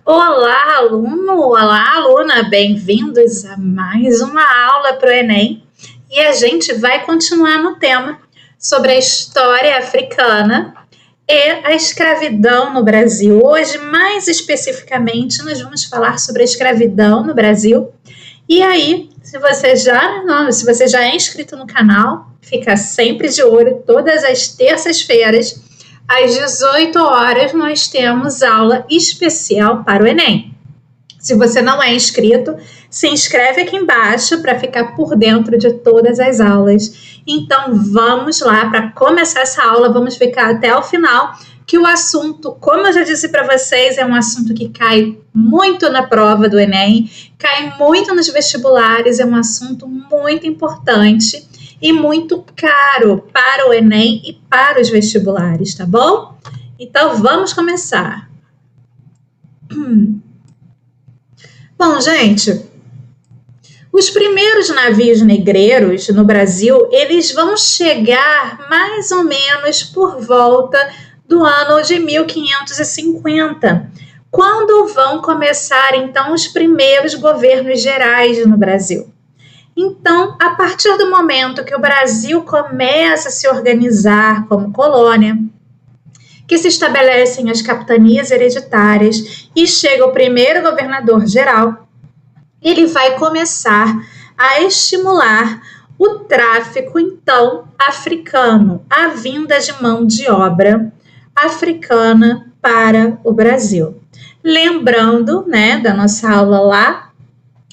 Olá, aluno! Olá, aluna! Bem-vindos a mais uma aula para o Enem. E a gente vai continuar no tema sobre a história africana e a escravidão no Brasil. Hoje, mais especificamente, nós vamos falar sobre a escravidão no Brasil. E aí, se você já é inscrito no canal, fica sempre de olho, todas as terças-feiras, às 18 horas, nós temos aula especial para o Enem. Se você não é inscrito, se inscreve aqui embaixo para ficar por dentro de todas as aulas. Então, vamos lá, para começar essa aula, vamos ficar até o final, que o assunto, como eu já disse para vocês, é um assunto que cai muito na prova do Enem, cai muito nos vestibulares, é um assunto muito importante e muito caro para o Enem e para os vestibulares, tá bom? Então, vamos começar. Bom, gente, os primeiros navios negreiros no Brasil, eles vão chegar mais ou menos por volta do ano de 1550, quando vão começar, então, os primeiros governos gerais no Brasil. Então, a partir do momento que o Brasil começa a se organizar como colônia, que se estabelecem as capitanias hereditárias e chega o primeiro governador geral, ele vai começar a estimular o tráfico, então, africano, a vinda de mão de obra africana para o Brasil. Lembrando, né, da nossa aula lá,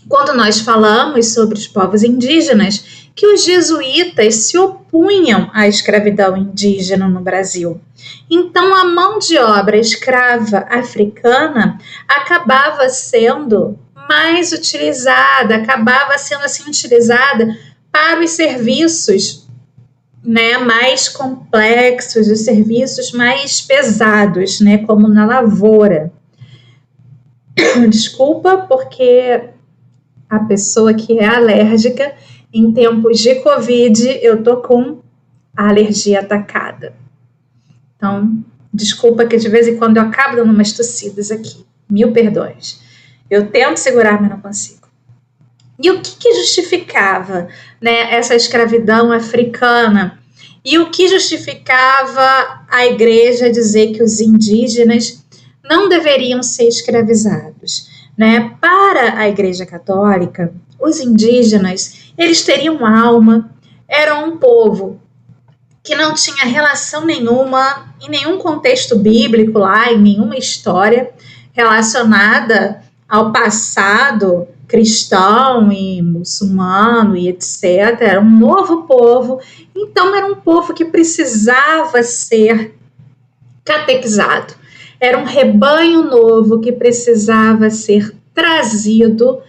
quando nós falamos sobre os povos indígenas, que os jesuítas se opunham à escravidão indígena no Brasil. Então, a mão de obra escrava africana acabava sendo mais utilizada, acabava sendo assim utilizada para os serviços, né, mais complexos, os serviços mais pesados, né, como na lavoura. Desculpa, porque a pessoa que é alérgica, em tempos de Covid, eu tô com a alergia atacada. Então, desculpa que de vez em quando eu acabo dando umas tossidas aqui. Mil perdões. Eu tento segurar, mas não consigo. E o que justificava, né, essa escravidão africana? E o que justificava a igreja dizer que os indígenas não deveriam ser escravizados? Né? Para a Igreja Católica, os indígenas, eles teriam alma, eram um povo que não tinha relação nenhuma, em nenhum contexto bíblico lá, em nenhuma história relacionada ao passado cristão e muçulmano e etc. Era um novo povo, então era um povo que precisava ser catequizado. Era um rebanho novo que precisava ser trazido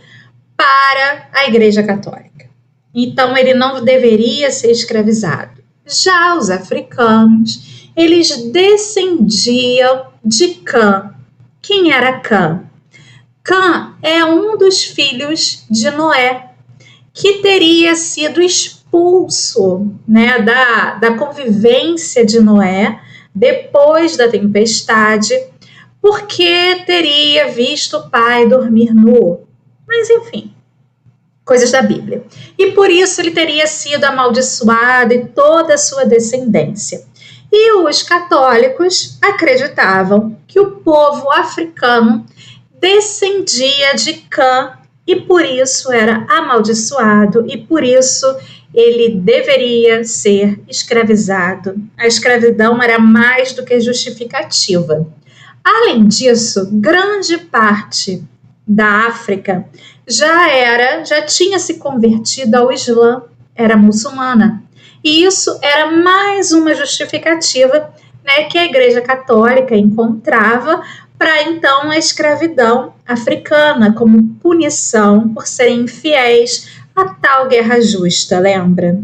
para a Igreja Católica. Então, ele não deveria ser escravizado. Já os africanos, eles descendiam de Cã. Quem era Cã? Cã é um dos filhos de Noé, que teria sido expulso, né, da convivência de Noé, depois da tempestade, porque teria visto o pai dormir nu. Mas, enfim, coisas da Bíblia. E por isso ele teria sido amaldiçoado e toda a sua descendência. E os católicos acreditavam que o povo africano descendia de Cã e por isso era amaldiçoado e por isso ele deveria ser escravizado. A escravidão era mais do que justificativa. Além disso, grande parte da África já tinha se convertido ao Islã, era muçulmana. E isso era mais uma justificativa, né, que a Igreja Católica encontrava para então a escravidão africana como punição por serem infiéis a tal guerra justa, lembra?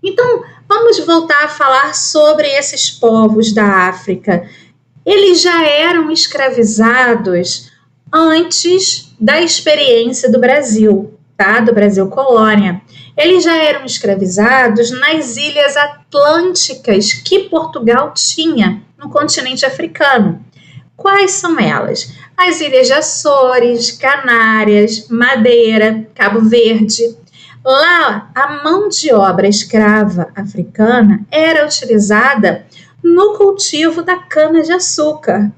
Então, vamos voltar a falar sobre esses povos da África. Eles já eram escravizados antes da experiência do Brasil, tá? Do Brasil colônia. Eles já eram escravizados nas ilhas atlânticas que Portugal tinha no continente africano. Quais são elas? As ilhas de Açores, Canárias, Madeira, Cabo Verde. Lá, a mão de obra escrava africana era utilizada no cultivo da cana-de-açúcar.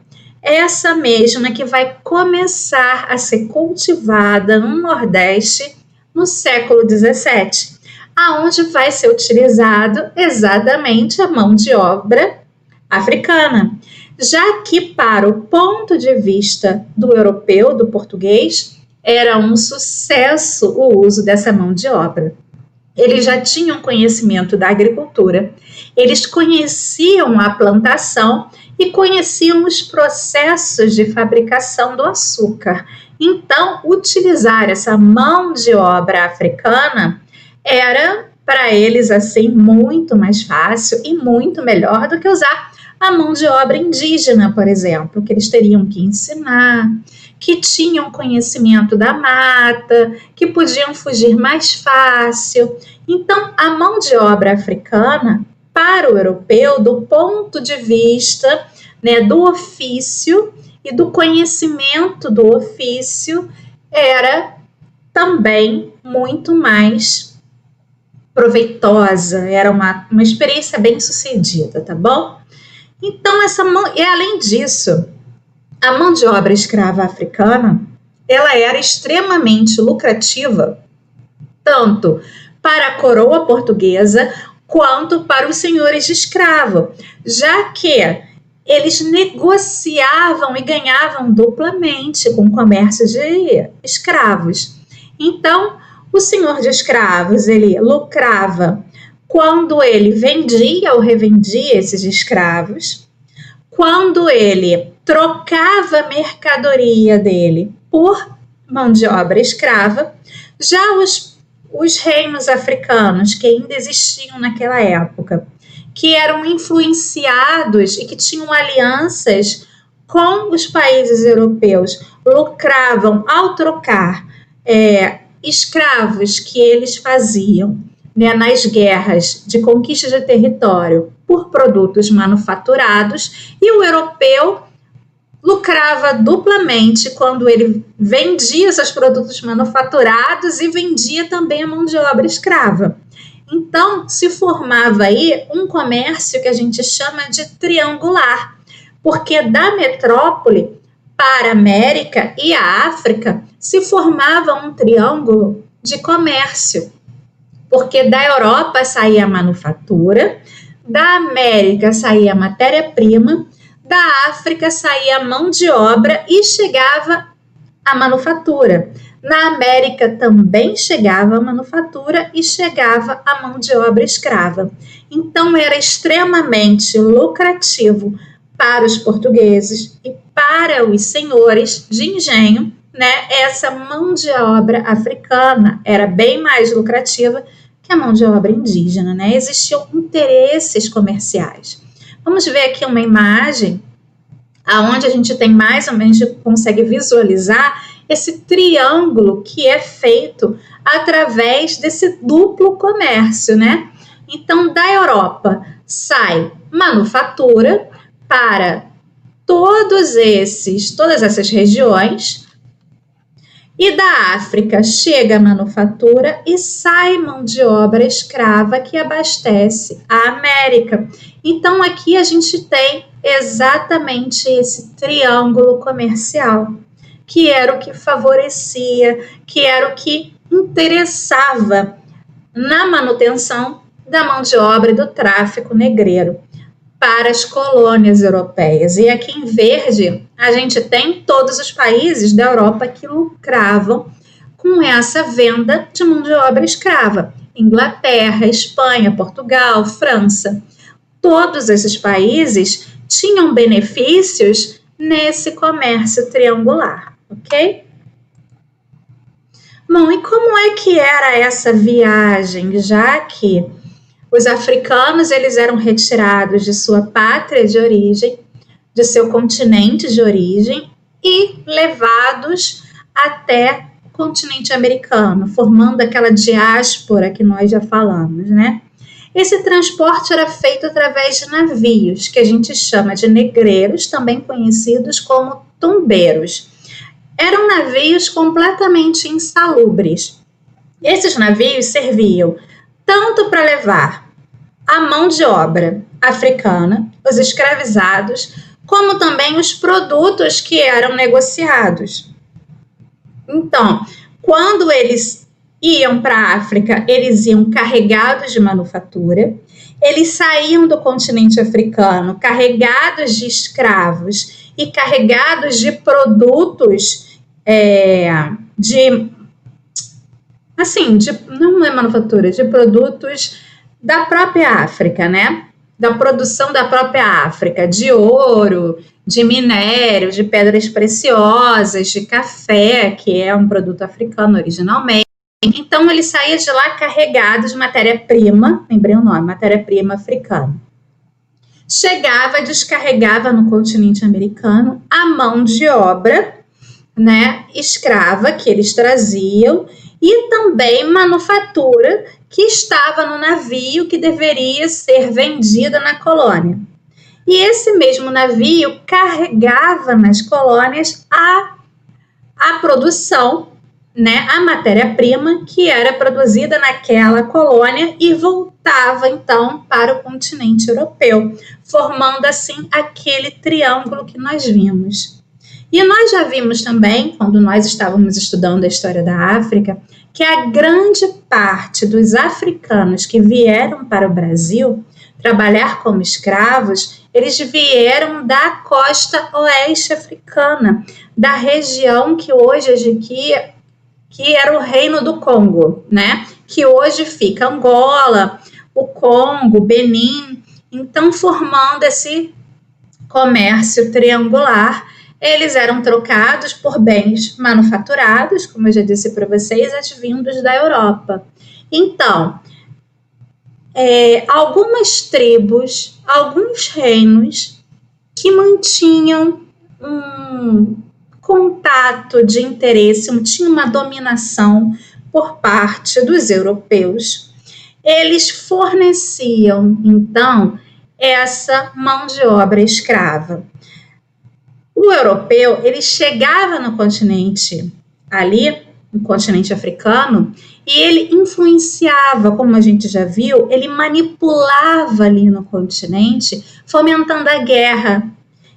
Essa mesma que vai começar a ser cultivada no Nordeste no século XVII, aonde vai ser utilizado exatamente a mão de obra africana. Já que para o ponto de vista do europeu, do português, era um sucesso o uso dessa mão de obra. Eles já tinham conhecimento da agricultura, eles conheciam a plantação e conheciam os processos de fabricação do açúcar. Então, utilizar essa mão de obra africana era para eles assim muito mais fácil e muito melhor do que usar a mão de obra indígena, por exemplo, que eles teriam que ensinar, que tinham conhecimento da mata, que podiam fugir mais fácil. Então, a mão de obra africana, para o europeu, do ponto de vista, né, do ofício e do conhecimento do ofício, era também muito mais proveitosa, era uma experiência bem sucedida, tá bom? Então, essa mão, e além disso, a mão de obra escrava africana, ela era extremamente lucrativa, tanto para a coroa portuguesa, quanto para os senhores de escravo, já que eles negociavam e ganhavam duplamente com o comércio de escravos. Então, o senhor de escravos, ele lucrava quando ele vendia ou revendia esses escravos, quando ele trocava a mercadoria dele por mão de obra escrava. Já os reinos africanos, que ainda existiam naquela época, que eram influenciados e que tinham alianças com os países europeus, lucravam ao trocar escravos que eles faziam, né, nas guerras de conquista de território por produtos manufaturados, e o europeu lucrava duplamente quando ele vendia esses produtos manufaturados e vendia também a mão de obra escrava. Então, se formava aí um comércio que a gente chama de triangular, porque da metrópole para a América e a África se formava um triângulo de comércio, porque da Europa saía a manufatura, da América saía a matéria-prima, da África saía a mão de obra e chegava a manufatura. Na América também chegava a manufatura e chegava a mão de obra escrava. Então era extremamente lucrativo para os portugueses e para os senhores de engenho, né? Essa mão de obra africana era bem mais lucrativa que a mão de obra indígena, né? Existiam interesses comerciais. Vamos ver aqui uma imagem aonde a gente tem mais ou menos, a gente consegue visualizar esse triângulo que é feito através desse duplo comércio, né? Então, da Europa sai manufatura para todas essas regiões, e da África chega a manufatura e sai mão de obra escrava que abastece a América. Então, aqui a gente tem exatamente esse triângulo comercial, que era o que favorecia, que era o que interessava na manutenção da mão de obra e do tráfico negreiro para as colônias europeias. E aqui em verde, a gente tem todos os países da Europa que lucravam com essa venda de mão de obra escrava. Inglaterra, Espanha, Portugal, França. Todos esses países tinham benefícios nesse comércio triangular, ok? Bom, e como é que era essa viagem, já que os africanos, eles eram retirados de sua pátria de origem, de seu continente de origem, e levados até o continente americano, formando aquela diáspora que nós já falamos, né? Esse transporte era feito através de navios, que a gente chama de negreiros, também conhecidos como tumbeiros. Eram navios completamente insalubres. Esses navios serviam tanto para levar a mão de obra africana, os escravizados, como também os produtos que eram negociados. Então, quando eles iam para a África, eles iam carregados de manufatura, eles saíam do continente africano carregados de escravos e carregados de produtos não é manufatura, de produtos da própria África, né? Da produção da própria África, de ouro, de minério, de pedras preciosas, de café, que é um produto africano originalmente. Então, ele saía de lá carregado de matéria-prima, lembrei o nome, matéria-prima africana. Chegava, descarregava no continente americano a mão de obra, né, escrava que eles traziam e também manufatura que estava no navio que deveria ser vendida na colônia. E esse mesmo navio carregava nas colônias a produção, né, a matéria-prima que era produzida naquela colônia e voltava então para o continente europeu, formando assim aquele triângulo que nós vimos. E nós já vimos também, quando nós estávamos estudando a história da África, que a grande parte dos africanos que vieram para o Brasil trabalhar como escravos, eles vieram da costa oeste africana, da região que hoje é que era o Reino do Congo, né? Que hoje fica Angola, o Congo, Benin, então formando esse comércio triangular. Eles eram trocados por bens manufaturados, como eu já disse para vocês, advindos da Europa. Então, algumas tribos, alguns reinos que mantinham um contato de interesse, tinha uma dominação por parte dos europeus. Eles forneciam, então, essa mão de obra escrava. O europeu, ele chegava no continente ali, no continente africano, e ele influenciava, como a gente já viu, ele manipulava ali no continente, fomentando a guerra,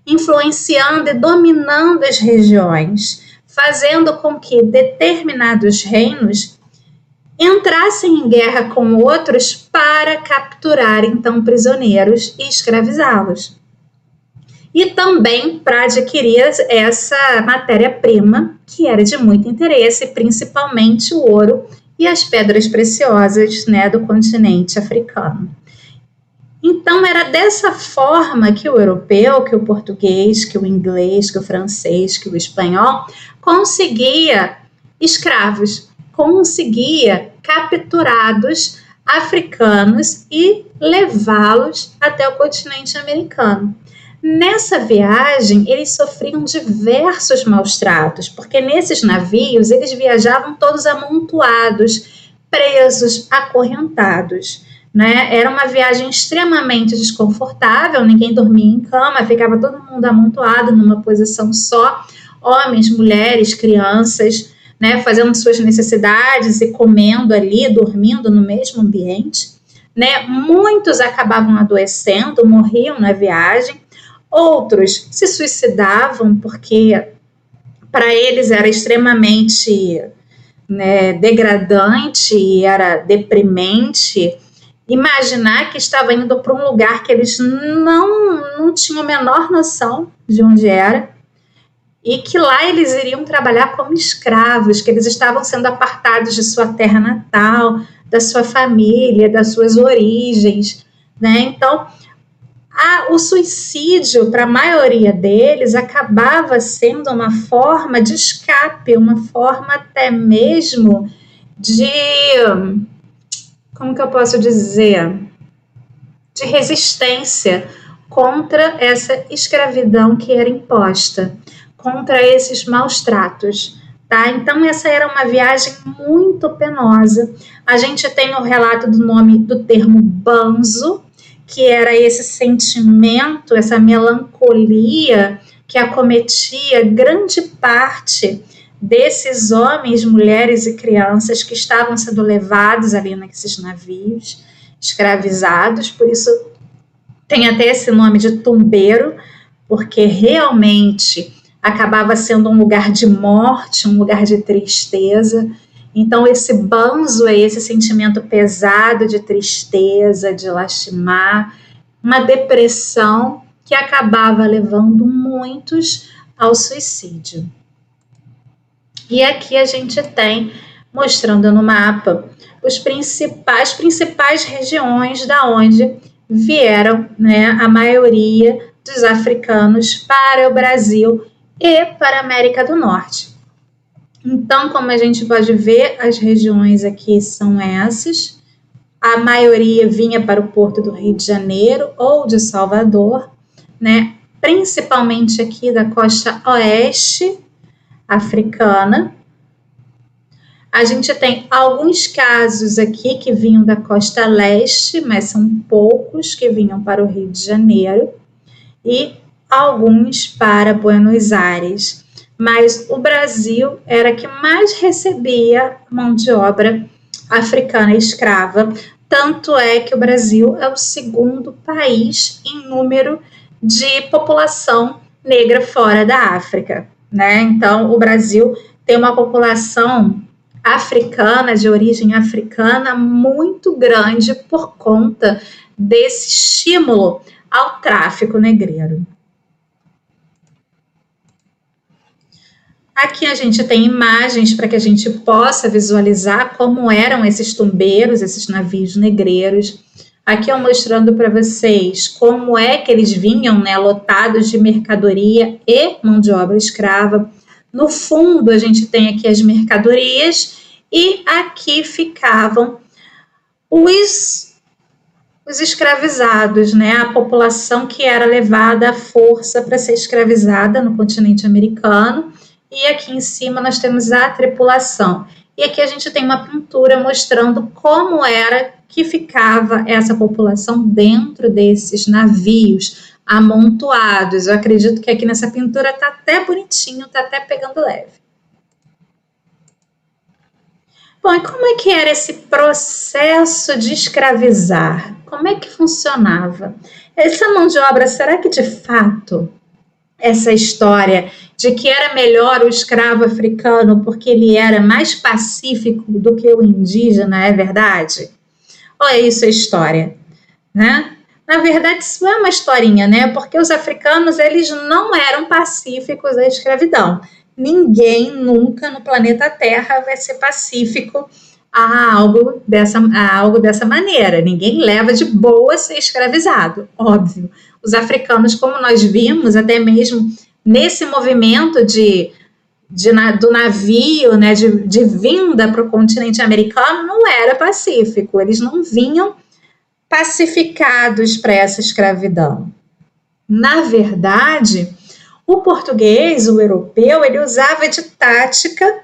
influenciando e dominando as regiões, fazendo com que determinados reinos entrassem em guerra com outros para capturar, então, prisioneiros e escravizá-los. E também para adquirir essa matéria-prima, que era de muito interesse, principalmente o ouro e as pedras preciosas, né, do continente africano. Então, era dessa forma que o europeu, que o português, que o inglês, que o francês, que o espanhol, conseguia escravos, conseguia capturados africanos e levá-los até o continente americano. Nessa viagem, eles sofriam diversos maus-tratos, porque nesses navios eles viajavam todos amontoados, presos, acorrentados, né? Era uma viagem extremamente desconfortável, ninguém dormia em cama, ficava todo mundo amontoado numa posição só, homens, mulheres, crianças, né, fazendo suas necessidades e comendo ali, dormindo no mesmo ambiente, né? Muitos acabavam adoecendo, morriam na viagem. Outros se suicidavam porque para eles era extremamente, né, degradante e era deprimente imaginar que estava indo para um lugar que eles não tinham a menor noção de onde era e que lá eles iriam trabalhar como escravos, que eles estavam sendo apartados de sua terra natal, da sua família, das suas origens, né? Então, o suicídio, para a maioria deles, acabava sendo uma forma de escape, uma forma até mesmo de, como que eu posso dizer, de resistência contra essa escravidão que era imposta, contra esses maus tratos, Tá? Então, essa era uma viagem muito penosa. A gente tem o relato do termo banzo, que era esse sentimento, essa melancolia que acometia grande parte desses homens, mulheres e crianças que estavam sendo levados ali nesses navios, escravizados. Por isso tem até esse nome de tumbeiro, porque realmente acabava sendo um lugar de morte, um lugar de tristeza. Então, esse banzo é esse sentimento pesado de tristeza, de lastimar, uma depressão que acabava levando muitos ao suicídio. E aqui a gente tem, mostrando no mapa, as principais regiões da onde vieram, né, a maioria dos africanos para o Brasil e para a América do Norte. Então, como a gente pode ver, as regiões aqui são essas. A maioria vinha para o porto do Rio de Janeiro ou de Salvador, né? Principalmente aqui da costa oeste africana. A gente tem alguns casos aqui que vinham da costa leste, mas são poucos que vinham para o Rio de Janeiro, e alguns para Buenos Aires. Mas o Brasil era que mais recebia mão de obra africana escrava, tanto é que o Brasil é o segundo país em número de população negra fora da África, né? Então, o Brasil tem uma população africana, de origem africana, muito grande por conta desse estímulo ao tráfico negreiro. Aqui a gente tem imagens para que a gente possa visualizar como eram esses tumbeiros, esses navios negreiros. Aqui eu mostrando para vocês como é que eles vinham, né, lotados de mercadoria e mão de obra escrava. No fundo a gente tem aqui as mercadorias e aqui ficavam os escravizados, né, a população que era levada à força para ser escravizada no continente americano. E aqui em cima nós temos a tripulação. E aqui a gente tem uma pintura mostrando como era que ficava essa população dentro desses navios amontoados. Eu acredito que aqui nessa pintura está até bonitinho, está até pegando leve. Bom, e como é que era esse processo de escravizar? Como é que funcionava? Essa mão de obra, será que de fato essa história de que era melhor o escravo africano porque ele era mais pacífico do que o indígena, é verdade? Olha isso, a história, né? Na verdade, isso é uma historinha, né? Porque os africanos, eles não eram pacíficos à escravidão. Ninguém nunca no planeta Terra vai ser pacífico a algo dessa maneira. Ninguém leva de boa ser escravizado, óbvio. Os africanos, como nós vimos, até mesmo nesse movimento do navio, né, de vinda para o continente americano, não era pacífico. Eles não vinham pacificados para essa escravidão. Na verdade, o português, o europeu, ele usava de tática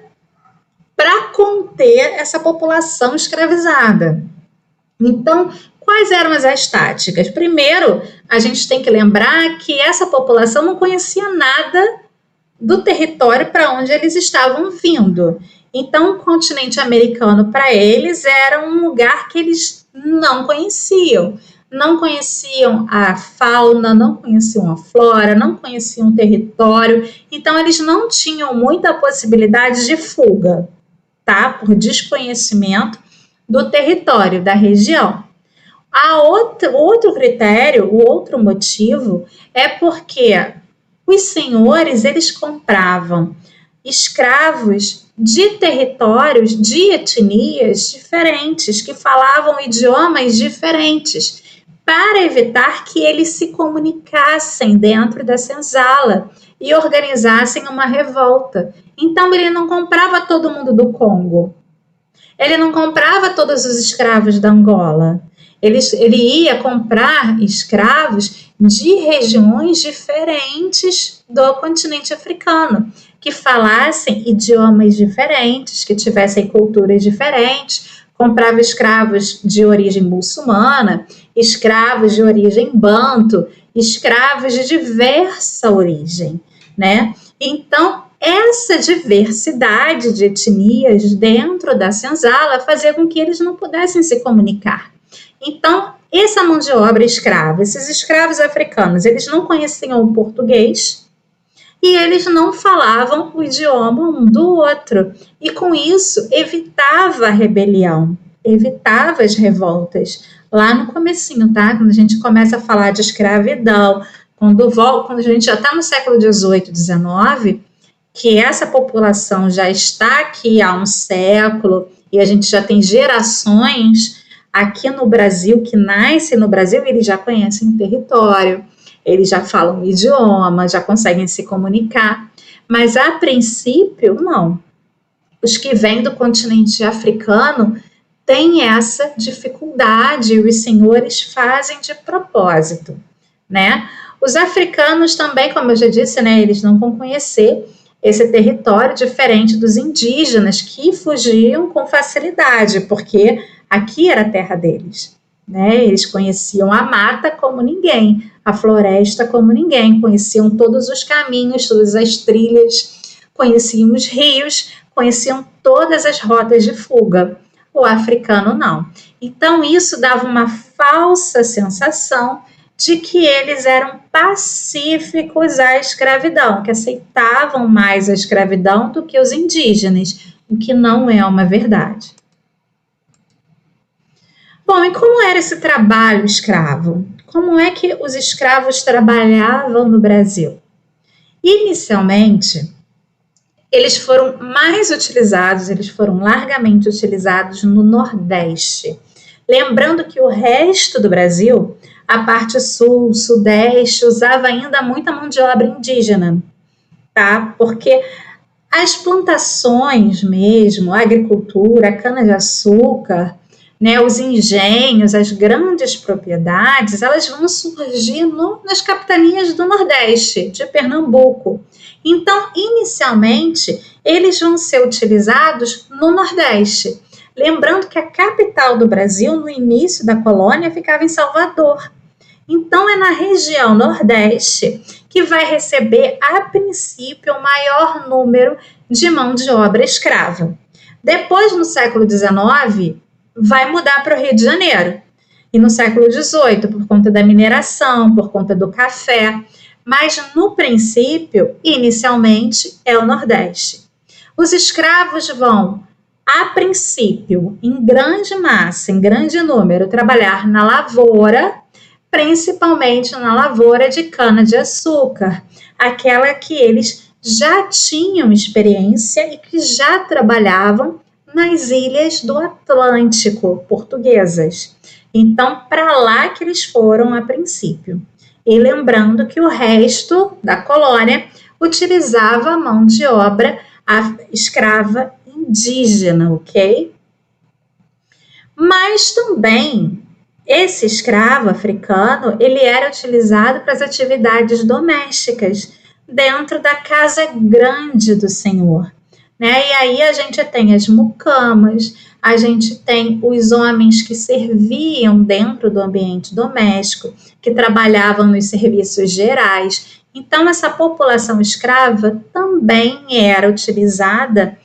para conter essa população escravizada. Então, quais eram as táticas? Primeiro, a gente tem que lembrar que essa população não conhecia nada do território para onde eles estavam vindo. Então, o continente americano, para eles, era um lugar que eles não conheciam. Não conheciam a fauna, não conheciam a flora, não conheciam o território. Então, eles não tinham muita possibilidade de fuga, tá? Por desconhecimento do território, da região. O outro critério, o outro motivo, é porque os senhores, eles compravam escravos de territórios, de etnias diferentes, que falavam idiomas diferentes, para evitar que eles se comunicassem dentro da senzala e organizassem uma revolta. Então, ele não comprava todo mundo do Congo, ele não comprava todos os escravos da Angola, ele ia comprar escravos de regiões diferentes do continente africano. que falassem idiomas diferentes, que tivessem culturas diferentes, comprava escravos de origem muçulmana, escravos de origem banto, escravos de diversa origem, né? Então, essa diversidade de etnias dentro da senzala fazia com que eles não pudessem se comunicar. Então, essa mão de obra escrava, esses escravos africanos, eles não conheciam o português e eles não falavam o idioma um do outro. E com isso, evitava a rebelião, evitava as revoltas. Lá no comecinho, tá? Quando a gente começa a falar de escravidão, quando a gente já está no século XVIII, XIX, que essa população já está aqui há um século e a gente já tem gerações aqui no Brasil, que nascem no Brasil, eles já conhecem o território, eles já falam o idioma, já conseguem se comunicar, mas a princípio, não. Os que vêm do continente africano têm essa dificuldade e os senhores fazem de propósito, né? Os africanos também, como eu já disse, né, eles não vão conhecer esse território diferente dos indígenas que fugiam com facilidade, porque aqui era a terra deles, né? Eles conheciam a mata como ninguém, a floresta como ninguém, conheciam todos os caminhos, todas as trilhas, conheciam os rios, conheciam todas as rotas de fuga. O africano não. Então isso dava uma falsa sensação de que eles eram pacíficos à escravidão, que aceitavam mais a escravidão do que os indígenas, o que não é uma verdade. Bom, e como era esse trabalho escravo? Como é que os escravos trabalhavam no Brasil? Inicialmente, eles foram mais utilizados, eles foram largamente utilizados no Nordeste. Lembrando que o resto do Brasil, a parte sul, sudeste, usava ainda muita mão de obra indígena, tá? Porque as plantações mesmo, a agricultura, a cana-de-açúcar, né, os engenhos, as grandes propriedades, elas vão surgir nas capitanias do Nordeste, de Pernambuco. Então, inicialmente, eles vão ser utilizados no Nordeste. Lembrando que a capital do Brasil, no início da colônia, ficava em Salvador. Então, é na região Nordeste que vai receber, a princípio, o maior número de mão de obra escrava. Depois, no século XIX, vai mudar para o Rio de Janeiro. E no século XVIII, por conta da mineração, por conta do café. Mas, no princípio, inicialmente, é o Nordeste. Os escravos vão, a princípio, em grande massa, em grande número, trabalhar na lavoura, principalmente na lavoura de cana-de-açúcar, aquela que eles já tinham experiência e que já trabalhavam nas ilhas do Atlântico portuguesas. Então, para lá que eles foram a princípio. E lembrando que o resto da colônia utilizava a mão de obra escrava indígena, ok? Mas também esse escravo africano, ele era utilizado para as atividades domésticas dentro da casa grande do senhor, né? E aí a gente tem as mucamas, a gente tem os homens que serviam dentro do ambiente doméstico, que trabalhavam nos serviços gerais. Então, essa população escrava também era utilizada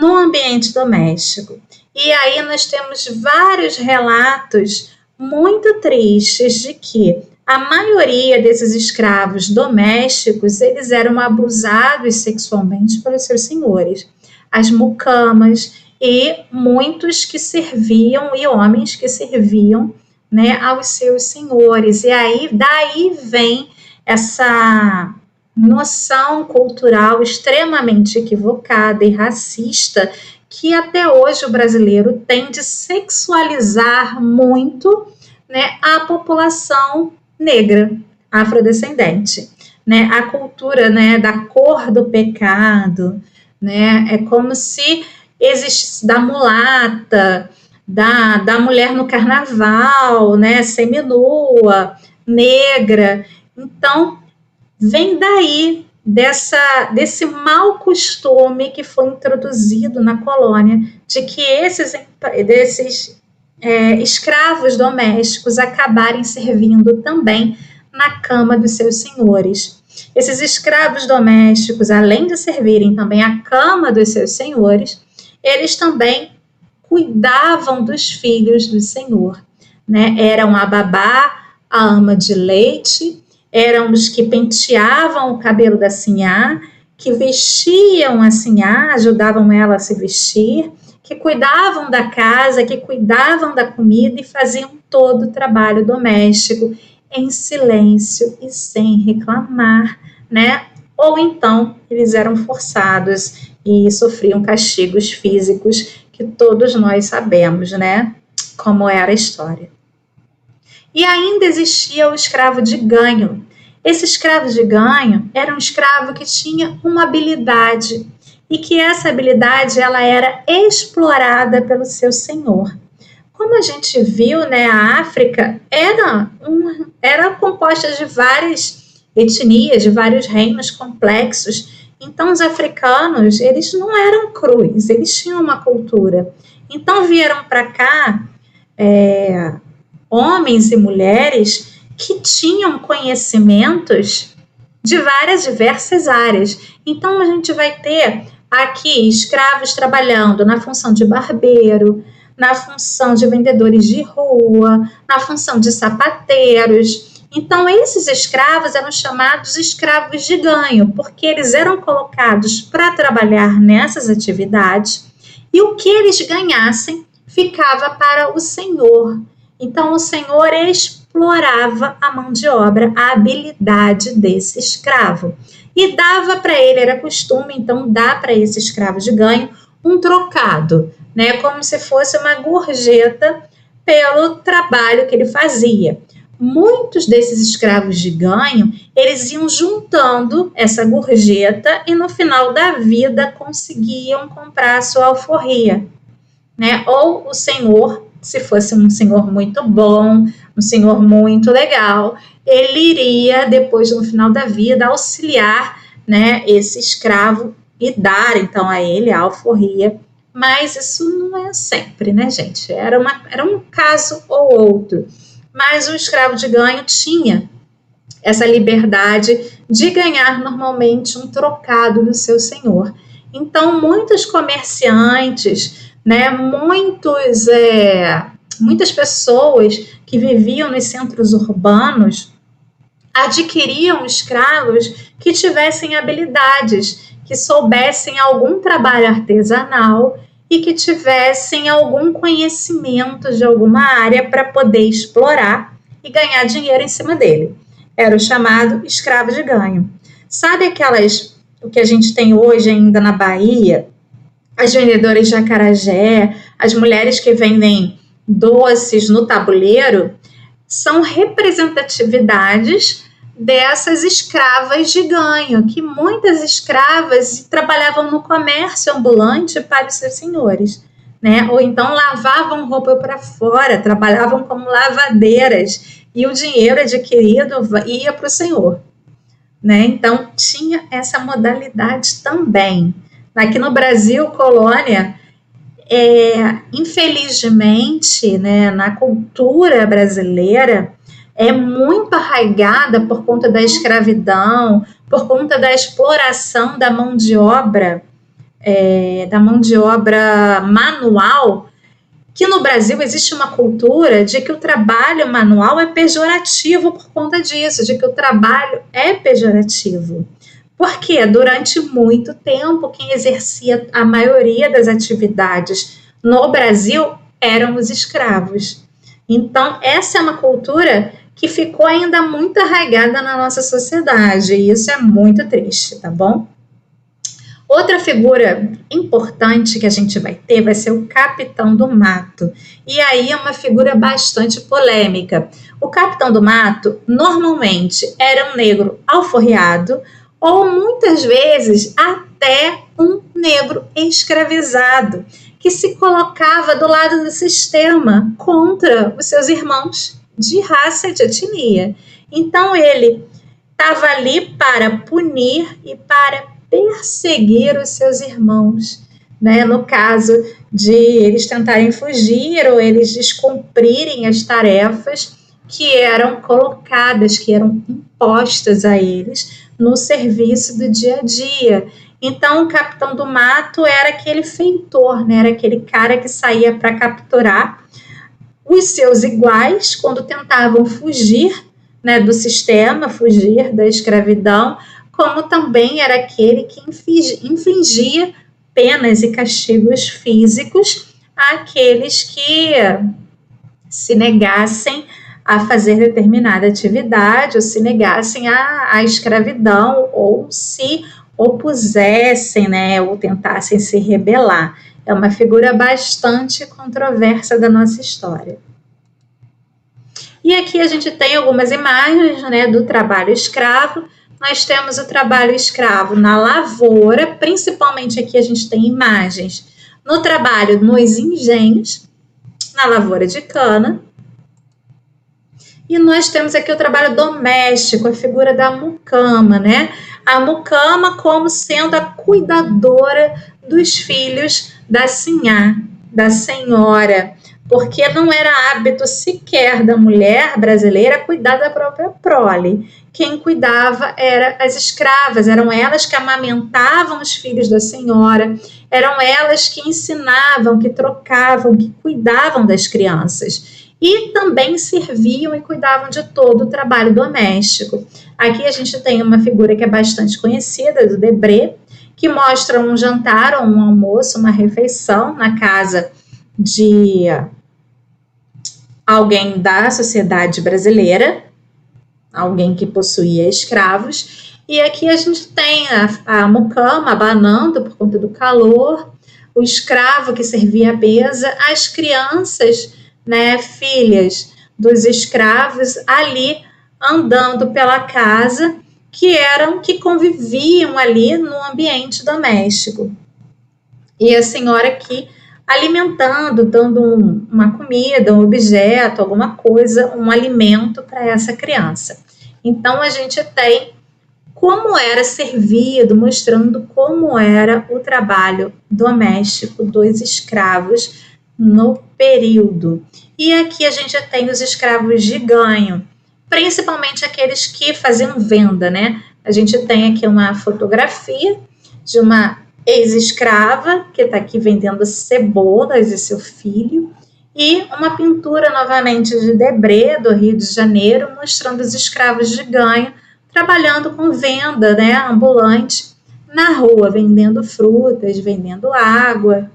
no ambiente doméstico. E aí nós temos vários relatos muito tristes de que a maioria desses escravos domésticos, eles eram abusados sexualmente pelos seus senhores. As mucamas e muitos que serviam, e homens que serviam, né, aos seus senhores. E aí, daí vem essa noção cultural extremamente equivocada e racista que até hoje o brasileiro tem de sexualizar muito, né, a população negra, afrodescendente, né, a cultura, né, da cor do pecado, né, é como se existisse da mulata, da mulher no carnaval, né, seminua, negra. Então, vem daí desse mau costume que foi introduzido na colônia, de que desses escravos domésticos acabarem servindo também na cama dos seus senhores. Esses escravos domésticos, além de servirem também a cama dos seus senhores, eles também cuidavam dos filhos do senhor, né? Eram a babá, a ama de leite, eram os que penteavam o cabelo da sinhá, que vestiam a sinhá, ajudavam ela a se vestir, que cuidavam da casa, que cuidavam da comida e faziam todo o trabalho doméstico em silêncio e sem reclamar, né? Ou então eles eram forçados e sofriam castigos físicos que todos nós sabemos, né? Como era a história. E ainda existia o escravo de ganho. Esse escravo de ganho era um escravo que tinha uma habilidade e que essa habilidade ela era explorada pelo seu senhor. Como a gente viu, né, a África era composta de várias etnias, de vários reinos complexos. Então, os africanos, eles não eram crus, eles tinham uma cultura. Então, vieram para cá homens e mulheres que tinham conhecimentos de diversas áreas. Então, a gente vai ter aqui escravos trabalhando na função de barbeiro, na função de vendedores de rua, na função de sapateiros. Então, esses escravos eram chamados escravos de ganho, porque eles eram colocados para trabalhar nessas atividades e o que eles ganhassem ficava para o senhor. Então, o senhor explorava a mão de obra, a habilidade desse escravo. E dava para ele, era costume, então, dar para esse escravo de ganho um trocado, né? Como se fosse uma gorjeta pelo trabalho que ele fazia. Muitos desses escravos de ganho, eles iam juntando essa gorjeta e no final da vida conseguiam comprar a sua alforria, né? Ou o senhor, se fosse um senhor muito bom, um senhor muito legal, ele iria depois no final da vida auxiliar, né, esse escravo e dar então a ele a alforria. Mas isso não é sempre, né, gente? Era um caso ou outro. Mas o escravo de ganho tinha essa liberdade de ganhar normalmente um trocado do seu senhor. Então, muitos comerciantes, né, muitas pessoas que viviam nos centros urbanos adquiriam escravos que tivessem habilidades, que soubessem algum trabalho artesanal e que tivessem algum conhecimento de alguma área para poder explorar e ganhar dinheiro em cima dele. Era o chamado escravo de ganho. Sabe o que a gente tem hoje ainda na Bahia? As vendedoras de acarajé, as mulheres que vendem doces no tabuleiro, são representatividades dessas escravas de ganho, que muitas escravas trabalhavam no comércio ambulante para os seus senhores, né? Ou então lavavam roupa para fora, trabalhavam como lavadeiras e o dinheiro adquirido ia para o senhor, né? Então tinha essa modalidade também. Aqui no Brasil, colônia, infelizmente, né, na cultura brasileira, é muito arraigada por conta da escravidão, por conta da exploração da mão de obra manual, que no Brasil existe uma cultura de que o trabalho manual é pejorativo por conta disso, de que o trabalho é pejorativo. Porque durante muito tempo quem exercia a maioria das atividades no Brasil eram os escravos. Então, essa é uma cultura que ficou ainda muito arraigada na nossa sociedade, e isso é muito triste, tá bom? Outra figura importante que a gente vai ter vai ser o capitão do mato. E aí é uma figura bastante polêmica. O capitão do mato, normalmente, era um negro alforriado, ou muitas vezes até um negro escravizado, que se colocava do lado do sistema contra os seus irmãos de raça e de etnia. Então ele estava ali para punir e para perseguir os seus irmãos, né? No caso de eles tentarem fugir ou eles descumprirem as tarefas que eram colocadas, que eram impostas a eles no serviço do dia a dia. Então, o capitão do mato era aquele feitor, né? Era aquele cara que saía para capturar os seus iguais quando tentavam fugir, né, do sistema, fugir da escravidão, como também era aquele que infligia penas e castigos físicos àqueles que se negassem a fazer determinada atividade, ou se negassem à escravidão, ou se opusessem, né, ou tentassem se rebelar. É uma figura bastante controversa da nossa história. E aqui a gente tem algumas imagens, né, do trabalho escravo. Nós temos o trabalho escravo na lavoura, principalmente aqui a gente tem imagens no trabalho nos engenhos, na lavoura de cana. E nós temos aqui o trabalho doméstico, a figura da mucama, né? A mucama como sendo a cuidadora dos filhos da sinhá, da senhora, porque não era hábito sequer da mulher brasileira cuidar da própria prole. Quem cuidava eram as escravas, eram elas que amamentavam os filhos da senhora, eram elas que ensinavam, que trocavam, que cuidavam das crianças. E também serviam e cuidavam de todo o trabalho doméstico. Aqui a gente tem uma figura que é bastante conhecida, do Debré, que mostra um jantar ou um almoço, uma refeição na casa de alguém da sociedade brasileira, alguém que possuía escravos. E aqui a gente tem a mucama abanando por conta do calor, o escravo que servia a mesa, as crianças, né, filhas dos escravos ali andando pela casa, que conviviam ali no ambiente doméstico. E a senhora aqui alimentando, dando uma comida, um objeto, alguma coisa, um alimento para essa criança. Então a gente tem como era servido, mostrando como era o trabalho doméstico dos escravos no período. E aqui a gente tem os escravos de ganho, principalmente aqueles que faziam venda, né? A gente tem aqui uma fotografia de uma ex-escrava que está aqui vendendo cebolas e seu filho, e uma pintura novamente de Debré, do Rio de Janeiro, mostrando os escravos de ganho trabalhando com venda, né, ambulante na rua, vendendo frutas, vendendo água,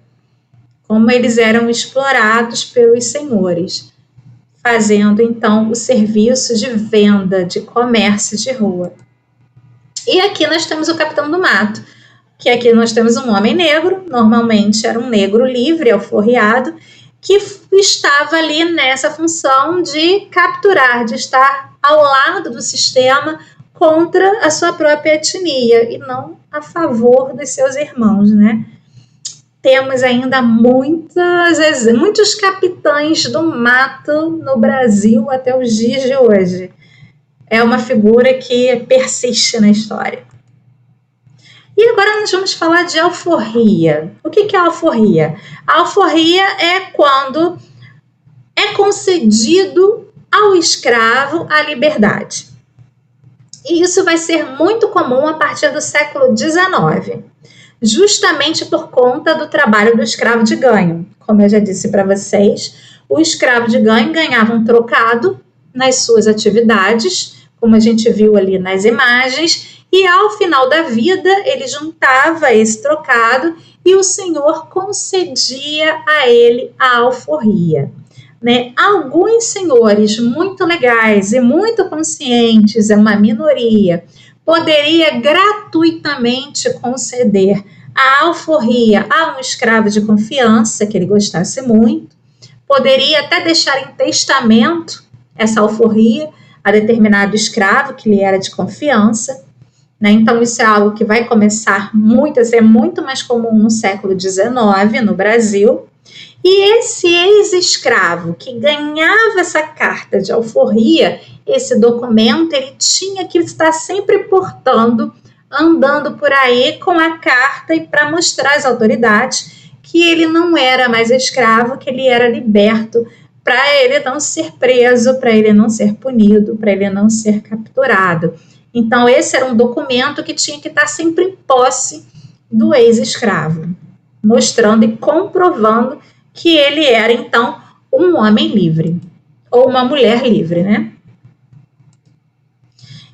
como eles eram explorados pelos senhores, fazendo então o serviço de venda, de comércio de rua. E aqui nós temos o capitão do mato, que aqui nós temos um homem negro, normalmente era um negro livre, alforriado, que estava ali nessa função de capturar, de estar ao lado do sistema contra a sua própria etnia e não a favor dos seus irmãos, né? Temos ainda muitos capitães do mato no Brasil até os dias de hoje. É uma figura que persiste na história. E agora nós vamos falar de alforria. O que é a alforria? A alforria é quando é concedido ao escravo a liberdade. E isso vai ser muito comum a partir do século XIX, justamente por conta do trabalho do escravo de ganho. Como eu já disse para vocês, o escravo de ganho ganhava um trocado nas suas atividades, como a gente viu ali nas imagens, e ao final da vida ele juntava esse trocado e o senhor concedia a ele a alforria. Né? Alguns senhores muito legais e muito conscientes, é uma minoria, poderia gratuitamente conceder a alforria a um escravo de confiança, que ele gostasse muito, poderia até deixar em testamento essa alforria a determinado escravo que lhe era de confiança, né? Então isso é algo que vai começar a ser muito mais comum no século XIX no Brasil. E esse ex-escravo que ganhava essa carta de alforria, esse documento ele tinha que estar sempre portando, andando por aí com a carta e para mostrar às autoridades que ele não era mais escravo, que ele era liberto, para ele não ser preso, para ele não ser punido, para ele não ser capturado. Então, esse era um documento que tinha que estar sempre em posse do ex-escravo, mostrando e comprovando que ele era, então, um homem livre, ou uma mulher livre, né?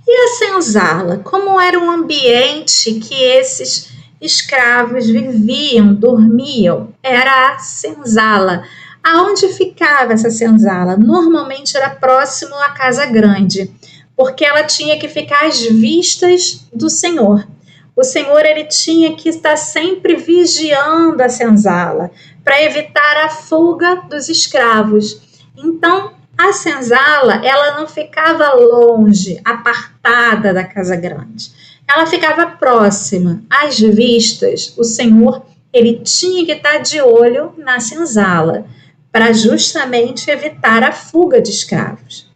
E a senzala? Como era o ambiente que esses escravos viviam, dormiam? Era a senzala. Aonde ficava essa senzala? Normalmente era próximo à casa grande, porque ela tinha que ficar às vistas do Senhor. O Senhor ele tinha que estar sempre vigiando a senzala para evitar a fuga dos escravos. Então, a senzala, ela não ficava longe, apartada da casa grande. Ela ficava próxima, às vistas. O Senhor, ele tinha que estar de olho na senzala, para justamente evitar a fuga de escravos.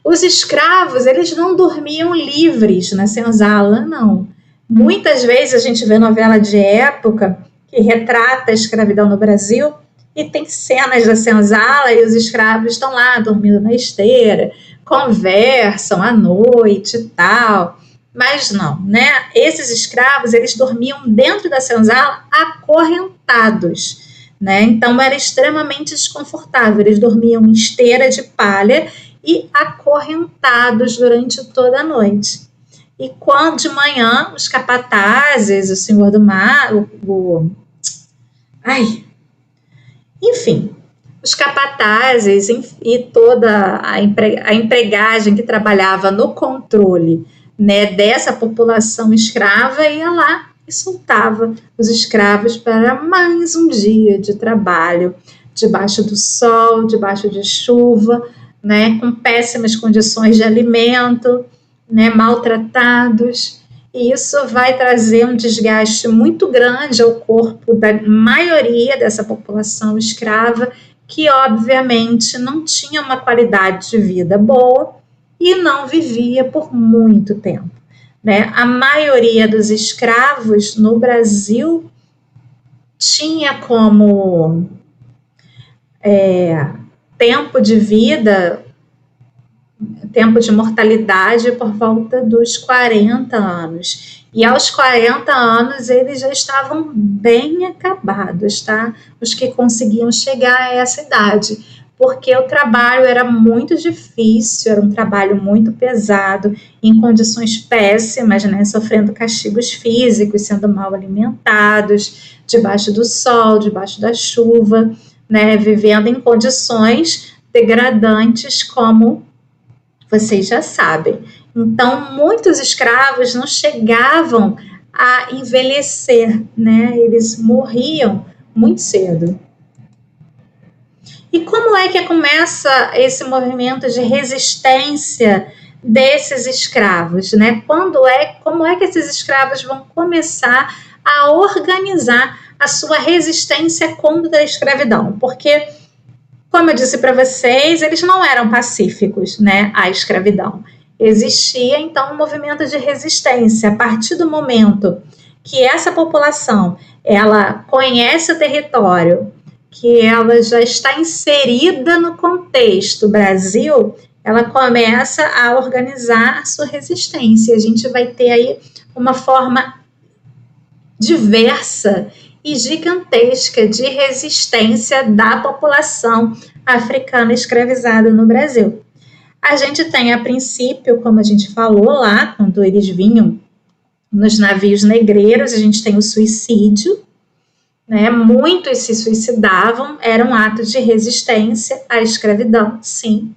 Os escravos, eles não dormiam livres na senzala, não. Muitas vezes a gente vê novela de época que retrata a escravidão no Brasil e tem cenas da senzala e os escravos estão lá dormindo na esteira, conversam à noite e tal. Mas não, né? Esses escravos, eles dormiam dentro da senzala acorrentados, né? Então era extremamente desconfortável. Eles dormiam em esteira de palha e acorrentados durante toda a noite. E quando de manhã os capatazes, o senhor do mar, enfim, os capatazes e toda a empregagem que trabalhava no controle, né, dessa população escrava ia lá e soltava os escravos para mais um dia de trabalho, debaixo do sol, debaixo de chuva, né, com péssimas condições de alimento, né, maltratados. E isso vai trazer um desgaste muito grande ao corpo da maioria dessa população escrava, que obviamente não tinha uma qualidade de vida boa e não vivia por muito tempo, né? A maioria dos escravos no Brasil tinha como tempo de vida, tempo de mortalidade por volta dos 40 anos. E aos 40 anos eles já estavam bem acabados, tá? Os que conseguiam chegar a essa idade, porque o trabalho era muito difícil, era um trabalho muito pesado, em condições péssimas, né? Sofrendo castigos físicos, sendo mal alimentados, debaixo do sol, debaixo da chuva, né? Vivendo em condições degradantes, como vocês já sabem. Então, muitos escravos não chegavam a envelhecer, né? Eles morriam muito cedo. E como é que começa esse movimento de resistência desses escravos, né? Como é que esses escravos vão começar a organizar a sua resistência contra a escravidão? Porque, como eu disse para vocês, eles não eram pacíficos, né, à escravidão. Existia, então, um movimento de resistência. A partir do momento que essa população, ela conhece o território, que ela já está inserida no contexto Brasil, ela começa a organizar a sua resistência. A gente vai ter aí uma forma diversa e gigantesca de resistência da população africana escravizada no Brasil. A gente tem, a princípio, como a gente falou lá, quando eles vinham nos navios negreiros, a gente tem o suicídio, né? Muitos se suicidavam, era um ato de resistência à escravidão, sim.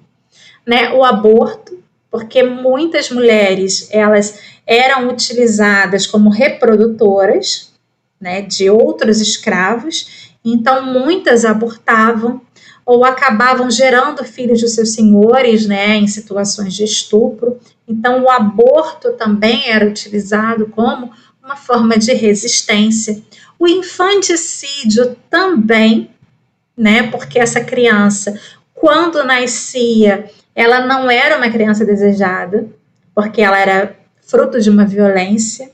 Né? O aborto, porque muitas mulheres, elas eram utilizadas como reprodutoras, né, de outros escravos, então muitas abortavam ou acabavam gerando filhos de seus senhores, né, em situações de estupro. Então o aborto também era utilizado como uma forma de resistência. O infanticídio também, né, porque essa criança, quando nascia, Ela não era uma criança desejada, porque ela era fruto de uma violência.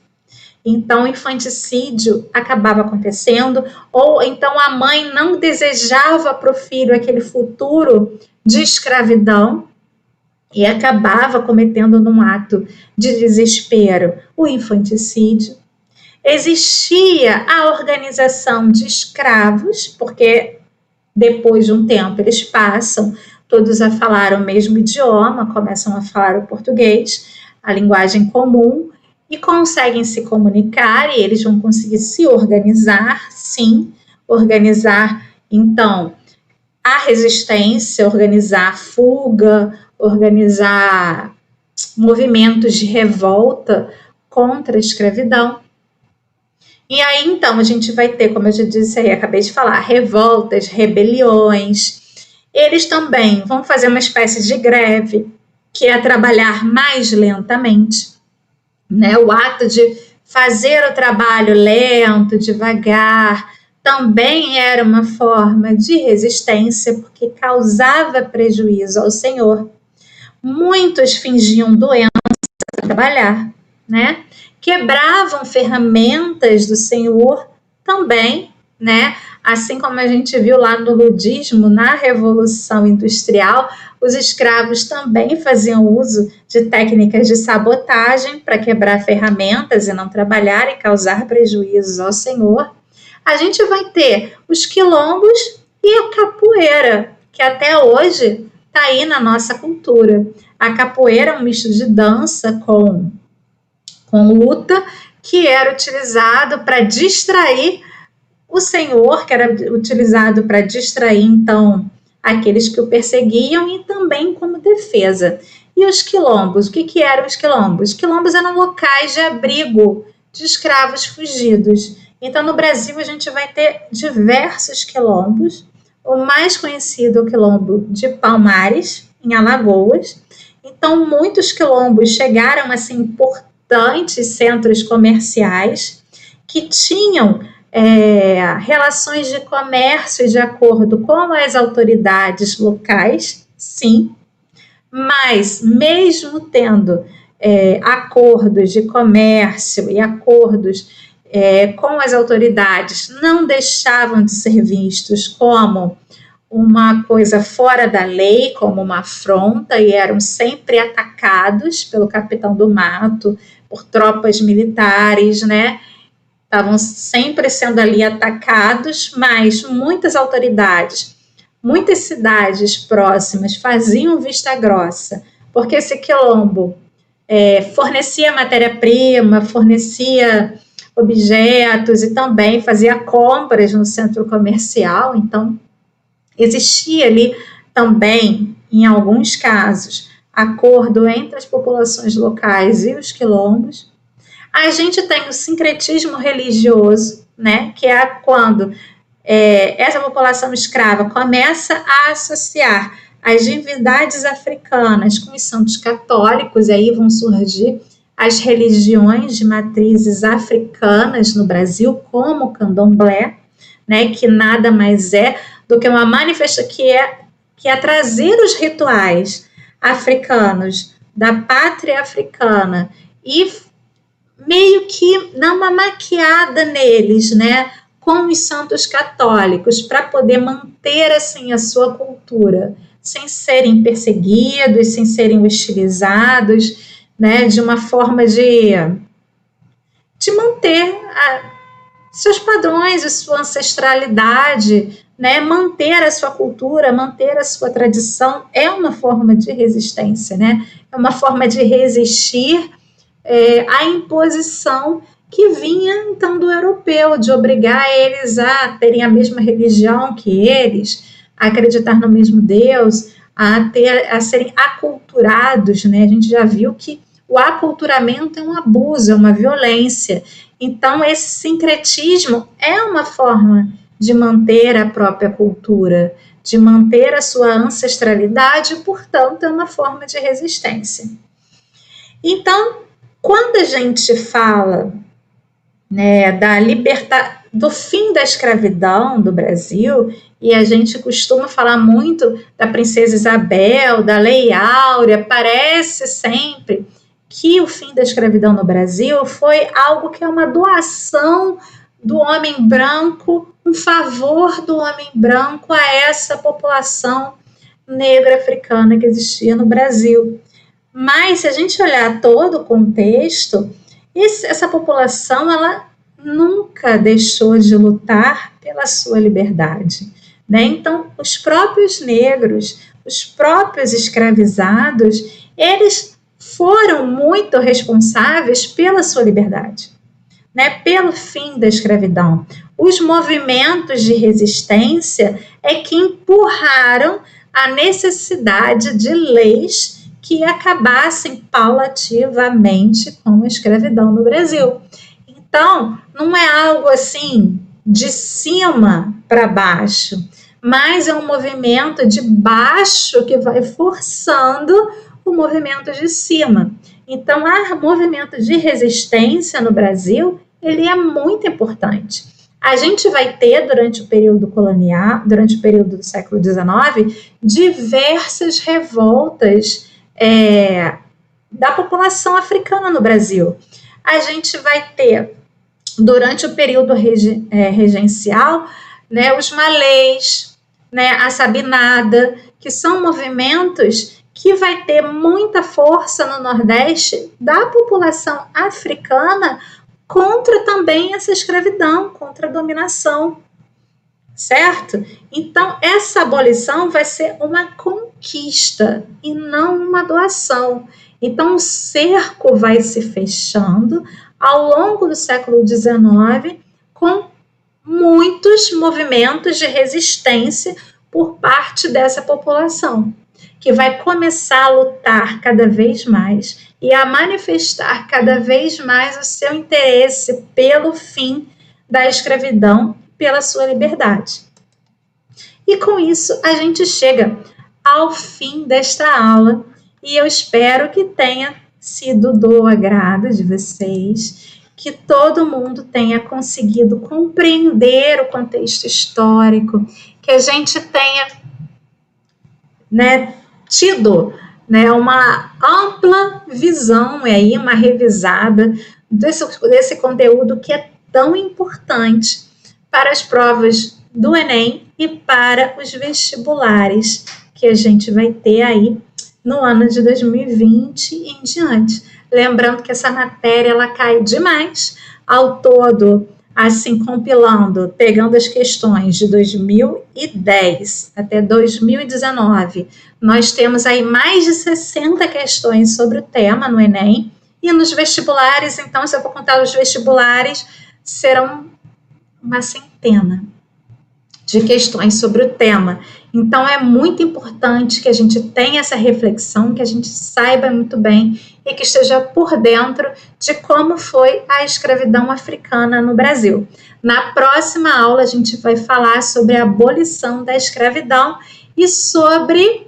Então, o infanticídio acabava acontecendo, ou então a mãe não desejava para o filho aquele futuro de escravidão e acabava cometendo num ato de desespero o infanticídio. Existia a organização de escravos, porque depois de um tempo eles passam todos a falar o mesmo idioma, começam a falar o português, a linguagem comum, e conseguem se comunicar, e eles vão conseguir se organizar, sim, organizar, então, a resistência, organizar a fuga, organizar movimentos de revolta contra a escravidão. E aí, então, a gente vai ter, como eu já disse aí, acabei de falar, revoltas, rebeliões. Eles também vão fazer uma espécie de greve, que é trabalhar mais lentamente, né? O ato de fazer o trabalho lento, devagar, também era uma forma de resistência, porque causava prejuízo ao Senhor. Muitos fingiam doença para trabalhar, né? Quebravam ferramentas do Senhor também, né? Assim como a gente viu lá no ludismo, na Revolução Industrial, os escravos também faziam uso de técnicas de sabotagem para quebrar ferramentas e não trabalhar e causar prejuízos ao Senhor. A gente vai ter os quilombos e a capoeira, que até hoje está aí na nossa cultura. A capoeira é um misto de dança com luta, que era utilizado para distrair o Senhor, que era utilizado para distrair, então, aqueles que o perseguiam e também como defesa. E os quilombos, o que eram os quilombos? Os quilombos eram locais de abrigo de escravos fugidos. Então, no Brasil, a gente vai ter diversos quilombos. O mais conhecido é o quilombo de Palmares, em Alagoas. Então, muitos quilombos chegaram a ser importantes centros comerciais que tinham relações de comércio de acordo com as autoridades locais, sim, mas mesmo tendo acordos de comércio e acordos com as autoridades, não deixavam de ser vistos como uma coisa fora da lei, como uma afronta, e eram sempre atacados pelo capitão do mato, por tropas militares, né? Estavam sempre sendo ali atacados, mas muitas autoridades, muitas cidades próximas faziam vista grossa, porque esse quilombo fornecia matéria-prima, fornecia objetos e também fazia compras no centro comercial. Então, existia ali também, em alguns casos, acordo entre as populações locais e os quilombos. A gente tem o sincretismo religioso, né, que é quando essa população escrava começa a associar as divindades africanas com os santos católicos, e aí vão surgir as religiões de matrizes africanas no Brasil, como o candomblé, né, que nada mais é do que uma manifestação que é trazer os rituais africanos da pátria africana e meio que dar uma maquiada neles, né, com os santos católicos, para poder manter assim a sua cultura, sem serem perseguidos, sem serem hostilizados, né, de uma forma de manter seus padrões, a sua ancestralidade, né, manter a sua cultura, manter a sua tradição, é uma forma de resistência, né, é uma forma de resistir a imposição que vinha, então, do europeu, de obrigar eles a terem a mesma religião que eles, a acreditar no mesmo Deus, a serem aculturados, né? A gente já viu que o aculturamento é um abuso, é uma violência. Então, esse sincretismo é uma forma de manter a própria cultura, de manter a sua ancestralidade, e, portanto, é uma forma de resistência. Então, quando a gente fala, né, do fim da escravidão do Brasil e a gente costuma falar muito da princesa Isabel, da Lei Áurea, parece sempre que o fim da escravidão no Brasil foi algo que é uma doação do homem branco, um favor do homem branco a essa população negra africana que existia no Brasil. Mas se a gente olhar todo o contexto, essa população ela nunca deixou de lutar pela sua liberdade, né? Então, os próprios negros, os próprios escravizados, eles foram muito responsáveis pela sua liberdade, né? Pelo fim da escravidão. Os movimentos de resistência é que empurraram a necessidade de leis que acabassem paulativamente com a escravidão no Brasil. Então, não é algo assim de cima para baixo, mas é um movimento de baixo que vai forçando o movimento de cima. Então, o movimento de resistência no Brasil, ele é muito importante. A gente vai ter, durante o período colonial, durante o período do século XIX, diversas revoltas da população africana no Brasil. A gente vai ter, durante o período regencial, né, os malês, né, a sabinada, que são movimentos que vai ter muita força no Nordeste da população africana contra também essa escravidão, contra a dominação, certo? Então, essa abolição vai ser uma conquista e não uma doação. Então, o cerco vai se fechando ao longo do século XIX com muitos movimentos de resistência por parte dessa população, que vai começar a lutar cada vez mais e a manifestar cada vez mais o seu interesse pelo fim da escravidão, pela sua liberdade. E com isso a gente chega ao fim desta aula e eu espero que tenha sido do agrado de vocês, que todo mundo tenha conseguido compreender o contexto histórico, que a gente tenha, né, tido, né, uma ampla visão, aí, uma revisada desse conteúdo que é tão importante para as provas do Enem e para os vestibulares que a gente vai ter aí no ano de 2020 e em diante. Lembrando que essa matéria ela cai demais, ao todo, assim, compilando, pegando as questões de 2010 até 2019, nós temos aí mais de 60 questões sobre o tema no Enem, e nos vestibulares, então, se eu for contar os vestibulares, serão uma centena de questões sobre o tema. Então, é muito importante que a gente tenha essa reflexão, que a gente saiba muito bem e que esteja por dentro de como foi a escravidão africana no Brasil. Na próxima aula, a gente vai falar sobre a abolição da escravidão e sobre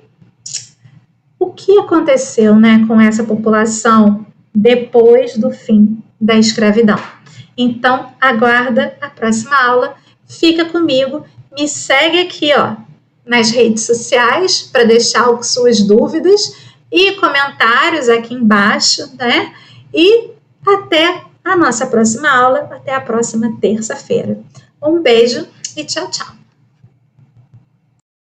o que aconteceu, né, com essa população depois do fim da escravidão. Então, aguarda a próxima aula, fica comigo, me segue aqui, ó, nas redes sociais para deixar suas dúvidas e comentários aqui embaixo, né? E até a nossa próxima aula, até a próxima terça-feira. Um beijo e tchau, tchau.